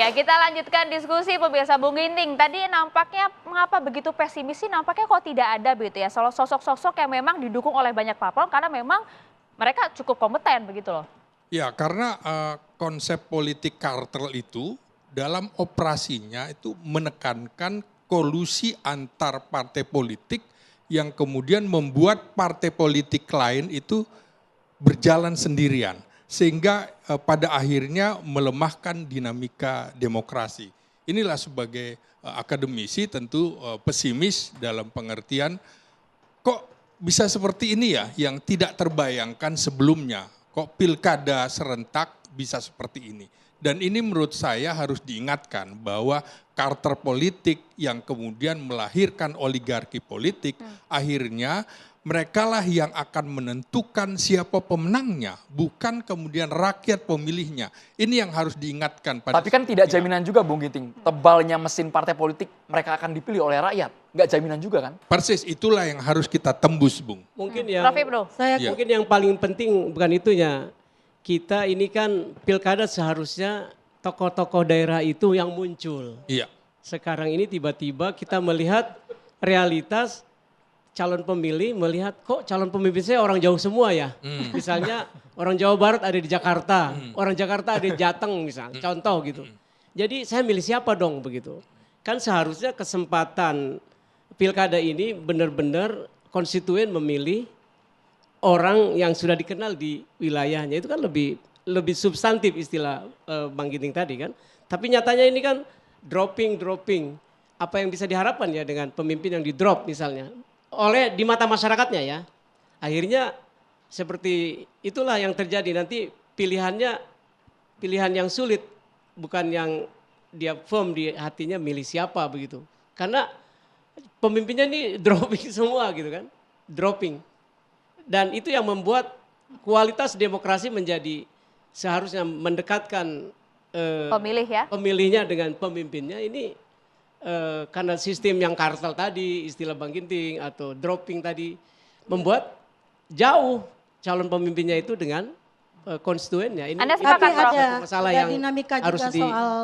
Ya, kita lanjutkan diskusi pemirsa Bung Ginting. Tadi nampaknya mengapa begitu pesimis sih? Nampaknya kok tidak ada begitu ya. Sosok-sosok yang memang didukung oleh banyak parpol karena memang mereka cukup kompeten begitu loh. Ya, karena konsep politik kartel itu dalam operasinya itu menekankan kolusi antar partai politik yang kemudian membuat partai politik lain itu berjalan sendirian. Sehingga pada akhirnya melemahkan dinamika demokrasi. Inilah sebagai akademisi tentu pesimis dalam pengertian kok bisa seperti ini ya yang tidak terbayangkan sebelumnya. Kok pilkada serentak bisa seperti ini. Dan ini menurut saya harus diingatkan bahwa kartel politik yang kemudian melahirkan oligarki politik akhirnya merekalah yang akan menentukan siapa pemenangnya, bukan kemudian rakyat pemilihnya. Ini yang harus diingatkan. Tapi kan tidak jaminan juga Bung Ginting, tebalnya mesin partai politik mereka akan dipilih oleh rakyat. Nggak jaminan juga kan? Persis, itulah yang harus kita tembus, Bung. Mungkin yang Prof. Ibnu. mungkin yang paling penting bukan itunya. Kita ini kan pilkada seharusnya tokoh-tokoh daerah itu yang muncul. Iya. Sekarang ini tiba-tiba kita melihat realitas calon pemilih melihat kok calon pemimpin saya orang jauh semua ya. Misalnya orang Jawa Barat ada di Jakarta, orang Jakarta ada di Jateng misalnya, contoh gitu. Jadi saya milih siapa dong begitu. Kan seharusnya kesempatan pilkada ini benar-benar konstituen memilih orang yang sudah dikenal di wilayahnya. Itu kan lebih substantif istilah Bang Ginting tadi kan. Tapi nyatanya ini kan dropping. Apa yang bisa diharapkan ya dengan pemimpin yang di drop misalnya. Oleh di mata masyarakatnya ya. Akhirnya seperti itulah yang terjadi. Nanti pilihan yang sulit. Bukan yang dia firm di hatinya milih siapa begitu. Karena pemimpinnya ini dropping semua gitu kan. Dropping. Dan itu yang membuat kualitas demokrasi menjadi seharusnya mendekatkan Pemilih ya. pemilihnya dengan pemimpinnya ini karena sistem yang kartel tadi, istilah Bang Ginting atau dropping tadi membuat jauh calon pemimpinnya itu dengan konstituennya. Ini Anda Tapi sepakat, Prof? ada, masalah ada yang dinamika harus juga soal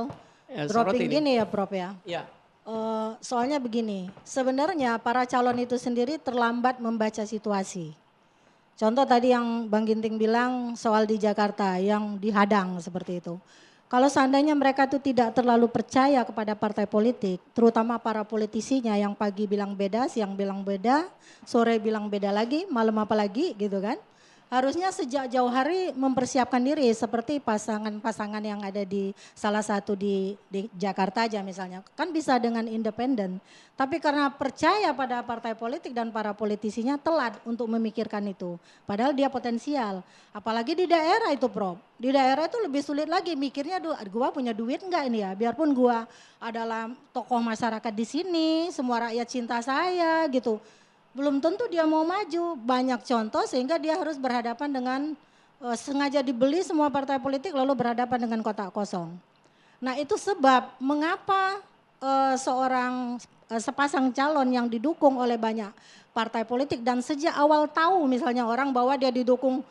dropping soroti gini ya Prof ya. Ya. Soalnya begini, sebenarnya para calon itu sendiri terlambat membaca situasi. Contoh tadi yang Bang Ginting bilang soal di Jakarta yang dihadang seperti itu. Kalau seandainya mereka itu tidak terlalu percaya kepada partai politik, terutama para politisinya yang pagi bilang beda, siang bilang beda, sore bilang beda lagi, malam apa lagi gitu kan. Harusnya sejak jauh hari mempersiapkan diri seperti pasangan-pasangan yang ada di salah satu di Jakarta aja misalnya. Kan bisa dengan independen. Tapi karena percaya pada partai politik dan para politisinya telat untuk memikirkan itu. Padahal dia potensial. Apalagi di daerah itu Prof. Di daerah itu lebih sulit lagi mikirnya, gua punya duit enggak ini ya. Biarpun gua adalah tokoh masyarakat di sini, semua rakyat cinta saya gitu. Belum tentu dia mau maju, banyak contoh sehingga dia harus berhadapan dengan sengaja dibeli semua partai politik lalu berhadapan dengan kotak kosong. Nah itu sebab mengapa sepasang calon yang didukung oleh banyak partai politik dan sejak awal tahu misalnya orang bahwa dia didukung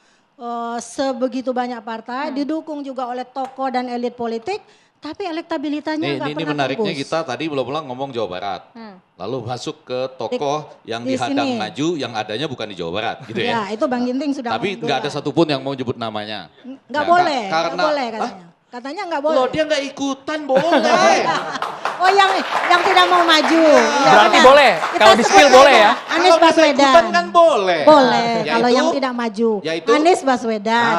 sebegitu banyak partai, didukung juga oleh tokoh dan elit politik. Tapi elektabilitasnya nggak pernah ini menariknya tembus. kita tadi belum ngomong Jawa Barat. Lalu masuk ke tokoh yang di dihadang sini. maju yang adanya bukan di Jawa Barat gitu ya. Ya itu Bang Ginting sudah Tapi nggak ada satupun yang mau nyebut namanya. Nggak Ya, boleh, nggak karena boleh katanya. Katanya nggak boleh. Loh dia nggak ikutan boleh. Oh yang tidak mau maju. Iya, Berarti benar. boleh, Kita kalau di sebut spill aja. boleh ya? Anies Kalau nggak ikutan Baswedan. kan boleh. Boleh, Yaitu- kalau yang tidak maju. yaitu? Anies Baswedan.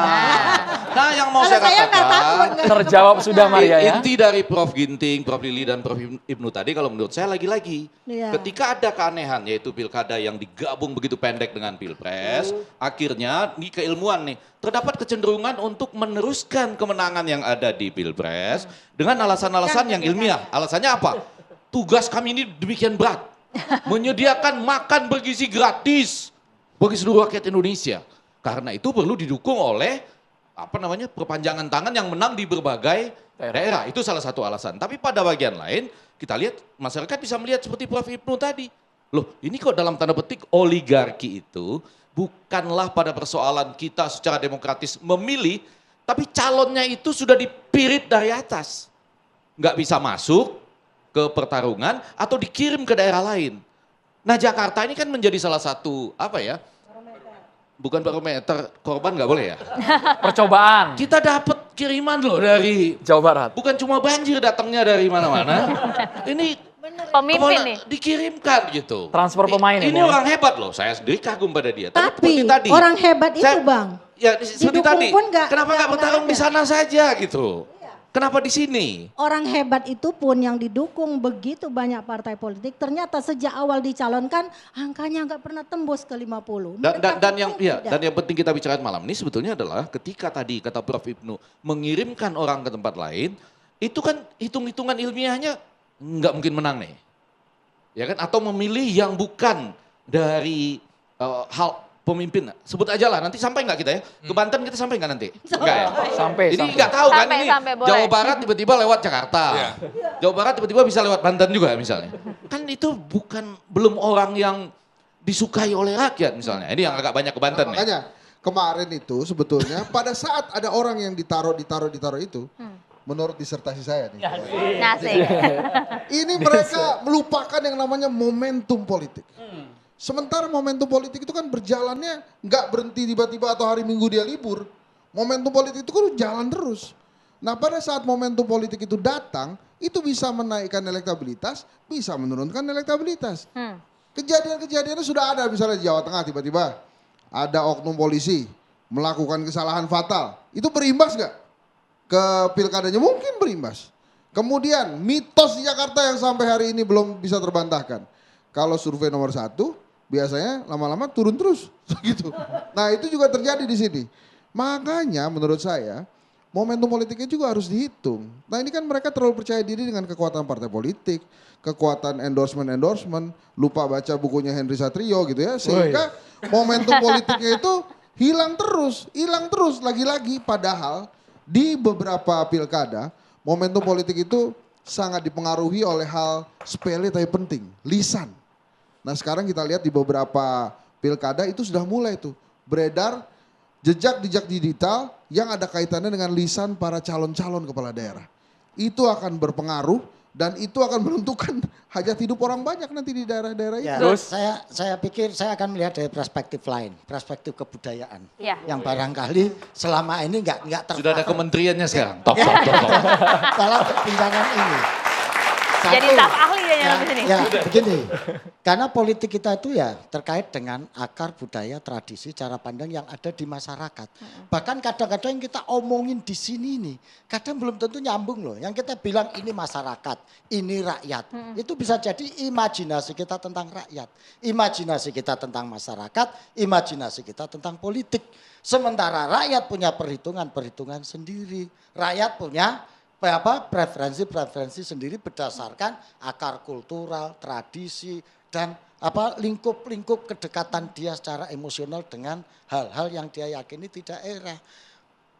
Nah yang mau Kalau saya saya nggak takut. katakan. nggak Terjawab sudah Maria ya. Inti dari Prof Ginting, Prof Lili dan Prof Ibnu tadi kalau menurut saya lagi-lagi. Iya. Ketika ada keanehan yaitu pilkada yang digabung begitu pendek dengan pilpres. Akhirnya ini keilmuan nih. Terdapat kecenderungan untuk meneruskan kemenangan yang ada di pilpres. Dengan alasan-alasan yang ilmiah. Alasannya apa? Tugas kami ini demikian berat. Menyediakan makan bergizi gratis bagi seluruh rakyat Indonesia. Karena itu perlu didukung oleh perpanjangan tangan yang menang di berbagai daerah. Itu salah satu alasan. Tapi pada bagian lain kita lihat masyarakat bisa melihat seperti Prof Ibnu tadi. Loh ini kok dalam tanda petik oligarki itu bukanlah pada persoalan kita secara demokratis memilih, tapi calonnya itu sudah dipirit dari atas. nggak bisa masuk ke pertarungan atau dikirim ke daerah lain. Nah Jakarta ini kan menjadi salah satu apa ya? Bukan barometer, korban nggak boleh ya. Percobaan Kita dapat kiriman loh dari, Jawa Barat. bukan cuma banjir datangnya dari mana-mana. Ini Pemimpin nih. dikirimkan gitu. Transfer pemain Ini ini ya. orang hebat loh, saya sendiri kagum pada dia. Tapi seperti tadi, orang hebat itu saya- Bang, ya seperti didukung tadi, pun nggak- kenapa nggak nggak bertarung di ada. sana saja gitu? Kenapa di sini? orang hebat itu pun yang didukung begitu banyak partai politik, ternyata sejak awal dicalonkan angkanya nggak pernah tembus ke 50. Dan yang Mereka tidak. yang penting kita bicarakan malam ini sebetulnya adalah ketika tadi kata Prof Ibnu mengirimkan orang ke tempat lain, itu kan hitung-hitungan ilmiahnya nggak mungkin menang nih. Ya kan, atau memilih yang bukan dari hal pemimpin. Sebut aja lah, nanti sampai nggak kita ya? Ke Banten kita sampai nggak nanti? Enggak ya? Sampai. Jadi nggak tahu kan Sampai, ini sampai, boleh. Jawa Barat tiba-tiba lewat Jakarta. Iya. Jawa Barat tiba-tiba bisa lewat Banten juga misalnya. Kan itu belum orang yang disukai oleh rakyat misalnya. Ini yang agak banyak ke Banten nih. Makanya kemarin itu sebetulnya pada saat ada orang yang ditaruh itu, menurut disertasi saya nih, Nasik. ini mereka melupakan yang namanya momentum politik. Sementara momentum politik itu kan berjalannya nggak berhenti tiba-tiba atau hari Minggu dia libur. Momentum politik itu kan jalan terus. Nah pada saat momentum politik itu datang, itu bisa menaikkan elektabilitas, bisa menurunkan elektabilitas. Kejadian-kejadiannya sudah ada, misalnya di Jawa Tengah tiba-tiba ada oknum polisi melakukan kesalahan fatal. Itu berimbas nggak ke pilkadanya? Mungkin berimbas. Kemudian mitos di Jakarta yang sampai hari ini belum bisa terbantahkan. Kalau survei nomor 1, biasanya lama-lama turun terus, gitu. Nah itu juga terjadi di sini. Makanya menurut saya momentum politiknya juga harus dihitung. Nah ini kan mereka terlalu percaya diri dengan kekuatan partai politik, kekuatan endorsement, lupa baca bukunya Henry Satrio gitu ya. Sehingga momentum politiknya itu hilang terus, lagi-lagi. Padahal di beberapa pilkada momentum politik itu sangat dipengaruhi oleh hal sepele tapi penting, lisan. Nah sekarang kita lihat di beberapa pilkada itu sudah mulai tuh beredar jejak digital yang ada kaitannya dengan lisan para calon-calon kepala daerah. Itu akan berpengaruh dan itu akan menentukan hajat hidup orang banyak nanti di daerah-daerah itu. Ya, Terus? saya pikir saya akan melihat dari perspektif lain, perspektif kebudayaan. Ya. Yang barangkali selama ini nggak Sudah ada terpakai kementeriannya sekarang. Top, top, top, top. dalam perbincangan ini. Jadi staf ahli ya yang di sini. Ya, begini. Karena politik kita itu ya terkait dengan akar budaya, tradisi, cara pandang yang ada di masyarakat. Bahkan kadang-kadang yang kita omongin di sini nih, kadang belum tentu nyambung loh. Yang kita bilang ini masyarakat, ini rakyat. Itu bisa jadi imajinasi kita tentang rakyat, imajinasi kita tentang masyarakat, imajinasi kita tentang politik. Sementara rakyat punya perhitungan sendiri. Rakyat punya preferensi sendiri berdasarkan akar kultural, tradisi dan lingkup kedekatan dia secara emosional dengan hal-hal yang dia yakini di daerah.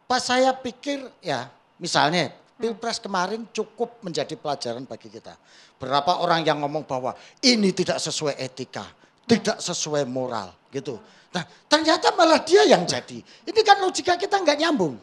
Pas saya pikir ya misalnya Pilpres kemarin cukup menjadi pelajaran bagi kita. Berapa orang yang ngomong bahwa ini tidak sesuai etika, tidak sesuai moral gitu. Nah ternyata malah dia yang jadi. Ini kan logika kita nggak nyambung.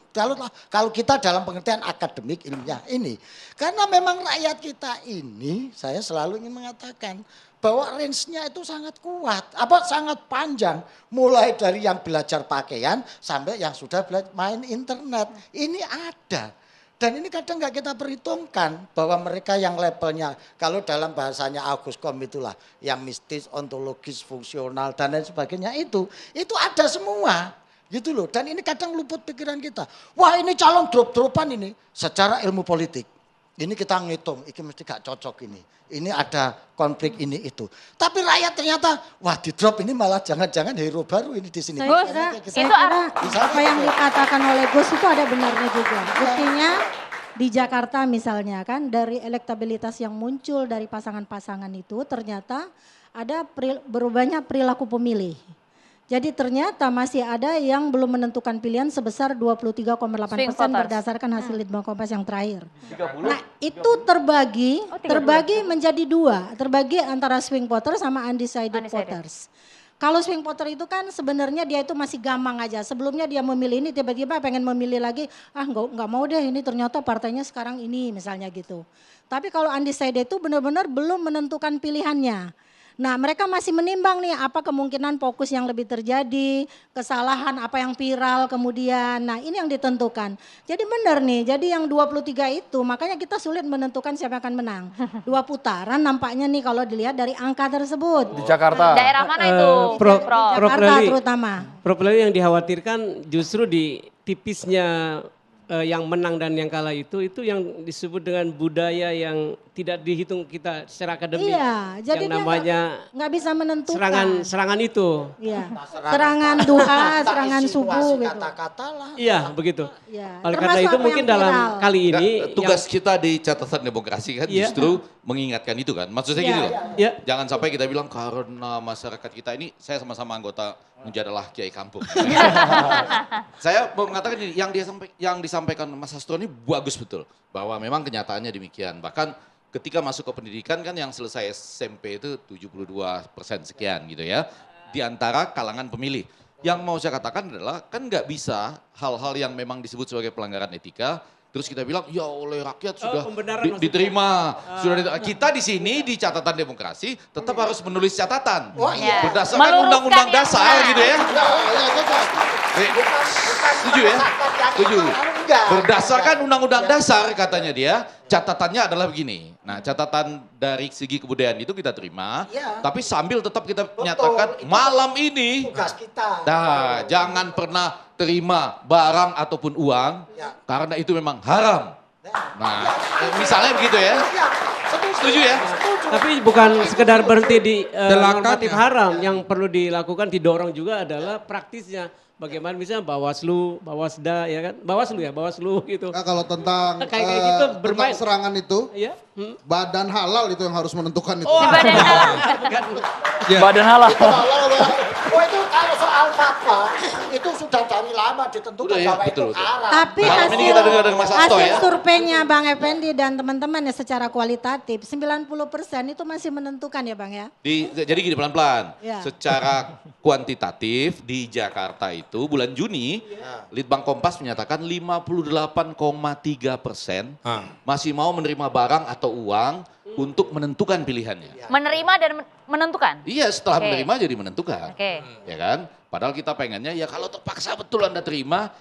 Kalau kita dalam pengertian akademik ilmiah ini. Karena memang rakyat kita ini, saya selalu ingin mengatakan bahwa range-nya itu sangat kuat. Sangat panjang. Mulai dari yang belajar pakaian sampai yang sudah main internet. Ini ada. Dan ini kadang nggak kita perhitungkan bahwa mereka yang levelnya, kalau dalam bahasanya August Comte itulah, yang mistis, ontologis, fungsional dan lain sebagainya itu ada semua gitu loh. Dan ini kadang luput pikiran kita. Wah ini calon drop-dropan ini secara ilmu politik. Ini kita ngitung, ini mesti gak cocok ini. Ini ada konflik ini itu. Tapi rakyat ternyata, wah di drop ini malah jangan-jangan hero baru ini di sini. Gus, Saya kira apa yang dikatakan oleh Gus itu ada benarnya juga. Buktinya di Jakarta misalnya kan dari elektabilitas yang muncul dari pasangan-pasangan itu ternyata ada berubahnya perilaku pemilih. Jadi ternyata masih ada yang belum menentukan pilihan sebesar 23,8% berdasarkan hasil Litbang Kompas yang terakhir. Nah itu terbagi menjadi dua, terbagi antara swing voters sama undecided voters. Kalau swing voter itu kan sebenarnya dia itu masih gampang aja. Sebelumnya dia memilih ini, tiba-tiba pengen memilih lagi, nggak mau deh ini ternyata partainya sekarang ini misalnya gitu. Tapi kalau undecided itu benar-benar belum menentukan pilihannya. Nah mereka masih menimbang nih apa kemungkinan fokus yang lebih terjadi, kesalahan apa yang viral kemudian. Nah ini yang ditentukan. Jadi benar nih, jadi yang 23 itu makanya kita sulit menentukan siapa yang akan menang. 2 putaran nampaknya nih kalau dilihat dari angka tersebut. Di Jakarta. Daerah mana itu? Prof. Jakarta Leli, terutama. Prof. Leli, yang dikhawatirkan justru di tipisnya yang menang dan yang kalah itu yang disebut dengan budaya yang tidak dihitung kita secara akademik. Iya, jadi yang dia namanya nggak bisa menentukan. serangan itu. Iya. Serangan duha, serangan subuh gitu. Kata-kata lah. Iya, begitu. Iya. Oleh karena Termasuk itu apa mungkin yang dalam viral. kali ini Tugas kita di catatan demokrasi kan Iya. justru mengingatkan itu kan. Maksudnya Iya, gini loh. Iya. Jangan sampai kita bilang karena masyarakat kita ini, saya sama-sama anggota Mujadalah Kiai Kampung. Saya mau mengatakan ini, yang disampaikan Mas Hastro ini bagus betul. Bahwa memang kenyataannya demikian. Bahkan ketika masuk ke pendidikan kan yang selesai SMP itu 72% sekian gitu ya. Di antara kalangan pemilih. Yang mau saya katakan adalah kan nggak bisa hal-hal yang memang disebut sebagai pelanggaran etika terus kita bilang ya oleh rakyat sudah pembenaran maksudnya. diterima. Kita di sini di catatan demokrasi tetap harus menulis catatan. iya. Berdasarkan Meluruskan undang-undang yang dasar benar. gitu ya. Setuju ya? Setuju. Berdasarkan undang-undang dasar katanya dia, catatannya adalah begini. Nah catatan dari segi kebudayaan itu kita terima, tapi sambil tetap kita menyatakan malam ini, Tugas kita. nah jangan pernah terima barang ataupun uang, karena itu memang haram. Nah misalnya begitu ya, setuju ya? tapi bukan sekedar berhenti di Delakannya. normatif haram, yang perlu dilakukan didorong juga adalah praktisnya. Bagaimana misalnya Bawaslu, Bawasda ya kan? Bawaslu gitu. Nah, kalau tentang Kayak gitu bermain. tentang serangan itu, Iya. badan halal itu yang harus menentukan itu. Di badan halal. Ya. Badan halal. Oh itu kalau soal fatwa itu sudah dari lama ditentukan Udah ya, bahwa betul, itu betul. haram. Tapi Malam ini kita dengar dari Mas Hasto hasil ya. surveinya Bang Effendi dan teman-teman ya secara kualitatif 90% itu masih menentukan ya Bang ya. Jadi gini pelan-pelan, Ya. secara kuantitatif di Jakarta itu bulan Juni, Litbang Kompas menyatakan 58,3% masih mau menerima barang atau uang untuk menentukan pilihannya. Menerima dan menentukan. Iya setelah Oke. menerima jadi menentukan. Oke. Ya kan? Padahal kita pengennya ya kalau terpaksa betul Anda terima,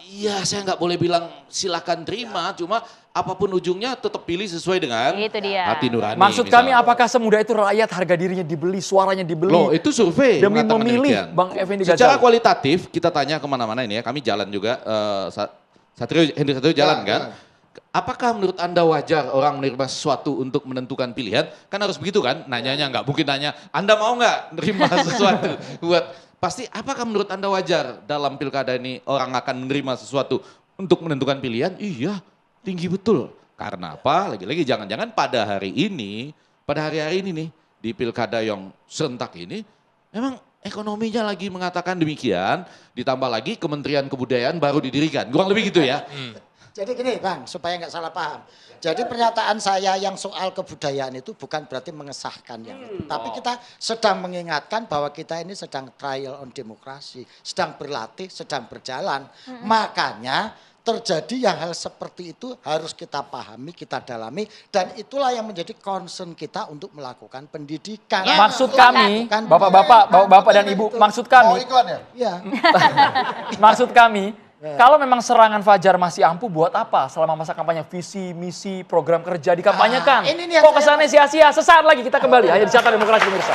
iya saya nggak boleh bilang silakan terima, cuma apapun ujungnya tetap pilih sesuai dengan Itu dia. hati nurani. Maksud kami misalnya. apakah semudah itu rakyat harga dirinya dibeli, suaranya dibeli. Loh itu survei Demi mengatakan memilih demikian. Bang Effendi Secara Ghazali. kualitatif kita tanya kemana-mana ini ya, kami jalan juga, Hendri Satrio jalan kan. Apakah menurut Anda wajar orang menerima sesuatu untuk menentukan pilihan? Kan harus begitu kan, nanyanya nggak mungkin nanya, Anda mau nggak menerima sesuatu buat pasti apakah menurut Anda wajar dalam pilkada ini orang akan menerima sesuatu untuk menentukan pilihan? Iya, tinggi betul. Karena apa? Lagi-lagi jangan-jangan pada hari ini nih di pilkada yang serentak ini memang ekonominya lagi mengatakan demikian, ditambah lagi Kementerian Kebudayaan baru didirikan. Kurang lebih gitu ya. Jadi gini Bang, supaya nggak salah paham. Jadi pernyataan saya yang soal kebudayaan itu bukan berarti mengesahkan yang itu. Tapi kita sedang mengingatkan bahwa kita ini sedang trial on demokrasi. Sedang berlatih, sedang berjalan. Makanya terjadi yang hal seperti itu harus kita pahami, kita dalami. Dan itulah yang menjadi concern kita untuk melakukan pendidikan. Maksud Untuk kami, melakukan bapak-bapak dan ibu, maksud Mau kami, iklan ya? Iya. maksud kami, kalau memang serangan Fajar masih ampuh, buat apa selama masa kampanye visi, misi, program kerja dikampanyekan? ini nih yang Kok saya- kesannya sia-sia? Sesaat lagi kita kembali hanya di Catatan Demokrasi pemirsa.